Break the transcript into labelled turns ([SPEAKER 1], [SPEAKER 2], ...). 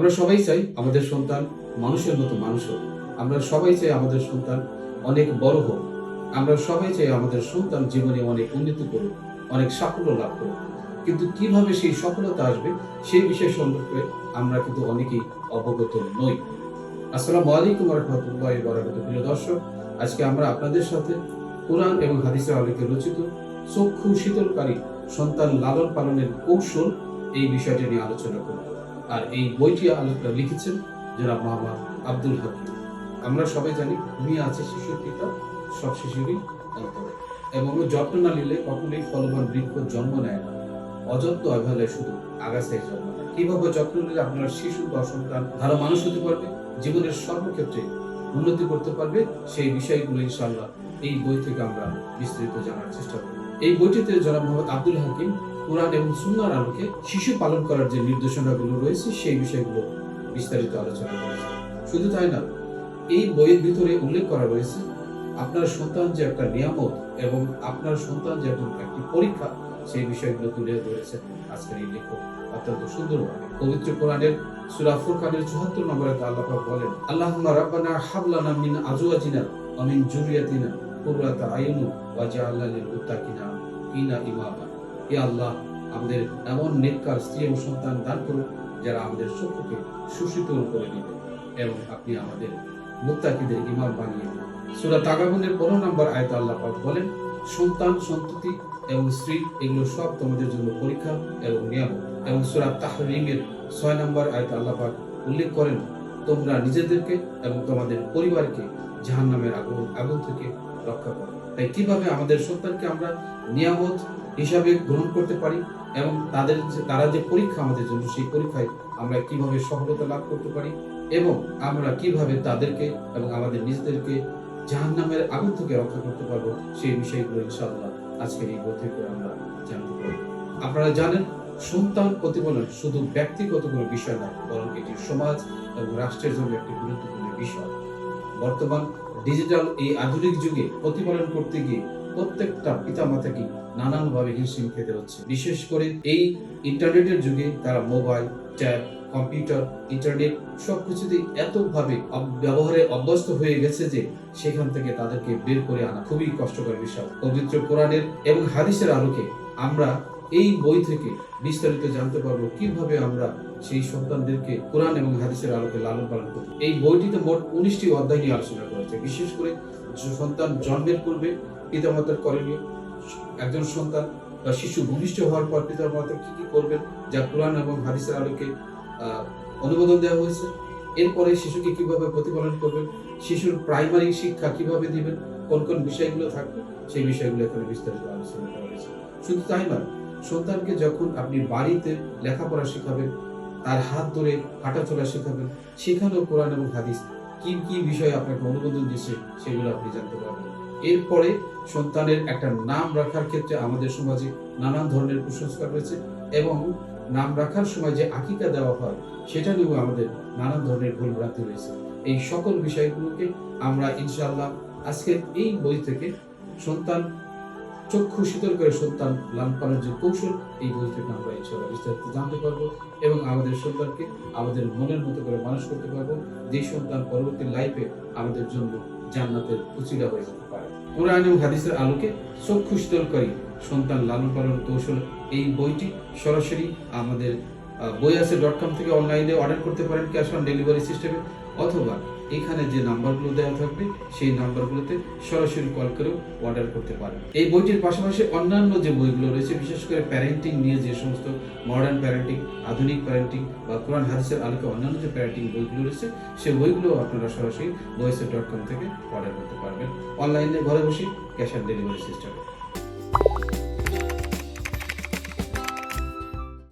[SPEAKER 1] আমরা সবাই চাই আমাদের সন্তান মানুষের মতো মানুষ হোক। আমরা সবাই চাই আমাদের সন্তান অনেক বড় হোক। আমরা সবাই চাই আমাদের সন্তান জীবনে অনেক উন্নতি করুক, অনেক সাফল্য লাভ করুক। কিন্তু কিভাবে সেই সফলতা আসবে সেই বিষয় সম্পর্কে আমরা কিন্তু অনেকেই অবগত নই। আসসালামু আলাইকুম ওয়া রাহমাতুল্লাহি ওয়া বারাকাতুহু। প্রিয় দর্শক, আজকে আমরা আপনাদের সাথে কোরআন এবং হাদিসের আলোকে রচিত চক্ষু শীতলকারী সন্তান লালন পালনের কৌশল এই বিষয়টি নিয়ে আলোচনা করব। আর এই বইটি লিখেছেন জনাব মোহাম্মদ আব্দুল হাকিম। আমরা সবাই জানি দুনিয়া আছে শিশুর পিতা, সব শিশুরই অন্তরে, এবং যত্ন না নিলে কখনোই ফলবান বৃক্ষ জন্ম নেয় না। অযত্ন অবহেলায় শুধু আগাছায় জন্ম নেয়। কিভাবে যত্ন নিলে আপনার শিশু বা সন্তান ভালো মানুষ হতে পারবে, জীবনের সর্বক্ষেত্রে উন্নতি করতে পারবে, সেই বিষয়গুলো ইনশাআল্লাহ এই বই থেকে আমরা বিস্তারিত জানার চেষ্টা করব। এই বইটিতে জনাব মোহাম্মদ আব্দুল হাকিম কোরআন এবং সুন্নাহর আলোকে শিশু পালন করার যে নির্দেশনাগুলো রয়েছে সেই বিষয়গুলো বিস্তারিত আলোচনা করেছে। শুধু তাই না, এই বইয়ের ভিতরে উল্লেখ করা রয়েছে আপনার সন্তান যে একটা নিয়ামত এবং আপনার সন্তান যে একটি পরীক্ষা, সেই বিষয়গুলো তুলে ধরেছেন আজকের এই লেখক অত্যন্ত সুন্দরভাবে। পবিত্র কোরআনের সূরা ফুরকানের ৭৪ নম্বরে আল্লাহ পাক বলেন, আল্লাহুম্মা রাব্বানা হাব লানা মিন আজওয়াজিনা ওয়া মিন যুররিয়াতিনা কুররাতা আয়ুন ওয়াজআলনা লিল মুত্তাকিনা ইমামা। হে আল্লাহ, আমাদের এমন নেককার স্ত্রী এবং সন্তান দান করুন যারা আমাদের চক্ষুকে সুশীতল করে দিবে, এবং আপনি আমাদের মুত্তাকিদের ইমাম বানিয়ে দিন। সূরা তাগাবুনের ১৫ নম্বর আয়াতে আল্লাহ পাক বলেন, সন্তান, সন্ততি এবং স্ত্রী এগুলো সব তোমাদের জন্য পরীক্ষা এবং নিয়ামত। এবং সূরা তাহরীমের ৬ নম্বর আয়াতে আল্লাহ পাক উল্লেখ করেন, তোমরা নিজেদেরকে এবং তোমাদের পরিবারকে জাহান্নামের আগুন থেকে রক্ষা করো। তাই কিভাবে আমাদের সন্তানকে আমরা নিয়ামত হিসাবে গ্রহণ করতে পারি এবং তারা যে পরীক্ষা আমাদের জন্য, সেই পরীক্ষায় আমরা কিভাবে সফলতা লাভ করতে পারি এবং আমরা কিভাবে তাদেরকে এবং আমাদের নিজেদেরকে জাহান্নামের আগুন থেকে রক্ষা করতে পারবো, সেই বিষয়গুলো ইনশাআল্লাহ আজকের এই বই থেকে আমরা জানতে পারবো। আপনারা জানেন, সন্তান প্রতিপালন শুধু ব্যক্তিগত কোনো বিষয় নয়, বরং এটি সমাজ এবং রাষ্ট্রের জন্য একটি গুরুত্বপূর্ণ বিষয়। বর্তমান ডিজিটাল এই আধুনিক যুগে প্রতিপালন করতে গিয়ে প্রত্যেকটা পিতামাতাকে নানানভাবে হিমশিম খেতে হচ্ছে। বিশেষ করে এই ইন্টারনেটের যুগে তারা মোবাইল, ট্যাব, কম্পিউটার, ইন্টারনেট সবকিছুতেই এতভাবে ব্যবহারে অভ্যস্ত হয়ে গেছে যে সেখান থেকে তাদেরকে বের করে আনা খুবই কষ্টকর বিষয়। পবিত্র কোরআনের এবং হাদিসের আলোকে আমরা এই বই থেকে বিস্তারিত জানতে পারবো কিভাবে আমরা সেই সন্তানদেরকে কোরআন এবং হাদিসের আলোকে লালন পালন করব। এই বইটিতে মোট 19টি অধ্যায় নিয়ে আলোচনা করেছে। বিশেষ করে সন্তান জন্মের পূর্বে পিতামাতার করণীয়, একজন সন্তান বা শিশু ভূমিষ্ঠ হওয়ার পর পিতামাতা কি কি করবেন যা কোরআন এবং হাদিসের আলোকে অনুমোদন দেওয়া হয়েছে, এরপরে শিশুকে কিভাবে প্রতিপালন করবেন, শিশুর প্রাইমারি শিক্ষা কিভাবে দিবেন, কোন কোন বিষয়গুলো থাকবে, সেই বিষয়গুলো এখানে বিস্তারিত আলোচনা করা হয়েছে। শুধু তাই নয়, সন্তানকে যখন আপনি বাড়িতে লেখাপড়া শেখাবেন, তার হাত ধরে হাঁটাচলা শেখাবেন, সেখানেও কোরআন এবং হাদিস কি কি বিষয়ে আপনাকে অনুমোদন দিচ্ছে সেগুলো আপনি জানতে পারবেন। এরপরে সন্তানের একটা নাম রাখার ক্ষেত্রে আমাদের সমাজে নানান ধরনের কুসংস্কার রয়েছে, এবং নাম রাখার সময় যে আকিকা দেওয়া হয় সেটা নিয়েও আমাদের নানান ধরনের ভুলভ্রান্তি রয়েছে। এই সকল বিষয়গুলোকে আমরা ইনশাআল্লাহ আজকের এই বই থেকে সন্তান চক্ষু শীতল করে সন্তান লালন পালনের যে কৌশল, এই বই থেকে আমরা ইনশাআল্লাহ বিস্তারিত জানতে পারবো এবং আমাদের সন্তানকে আমাদের মনের মতো করে মানুষ করতে পারবো, যে সন্তান পরবর্তী লাইফে আমাদের জন্য জান্নাতের উচিলা হয়ে যেতে পারে। কোরআন এবং হাদিসের আলোকে চক্ষু শীতলকারী সন্তান লালন পালন কৌশল, এই বইটি সরাসরি আমাদের boiase.com থেকে অনলাইনে অর্ডার করতে পারেন ক্যাশ অন ডেলিভারি সিস্টেমে, অথবা এখানে যে নাম্বারগুলো দেওয়া থাকবে সেই নাম্বারগুলোতে সরাসরি কল করেও অর্ডার করতে পারেন। এই বইটির পাশাপাশি অন্যান্য যে বইগুলো রয়েছে, বিশেষ করে প্যারেন্টিং নিয়ে যে সমস্ত মডার্ন প্যারেন্টিং, আধুনিক প্যারেন্টিং বা কোরআন হাদিসের আলোকে অন্যান্য যে প্যারেন্টিং বইগুলো রয়েছে, সেই বইগুলো আপনারা সরাসরি boiase.com থেকে অর্ডার করতে পারবেন অনলাইনে ঘরে বসে ক্যাশ অন ডেলিভারি সিস্টেমে।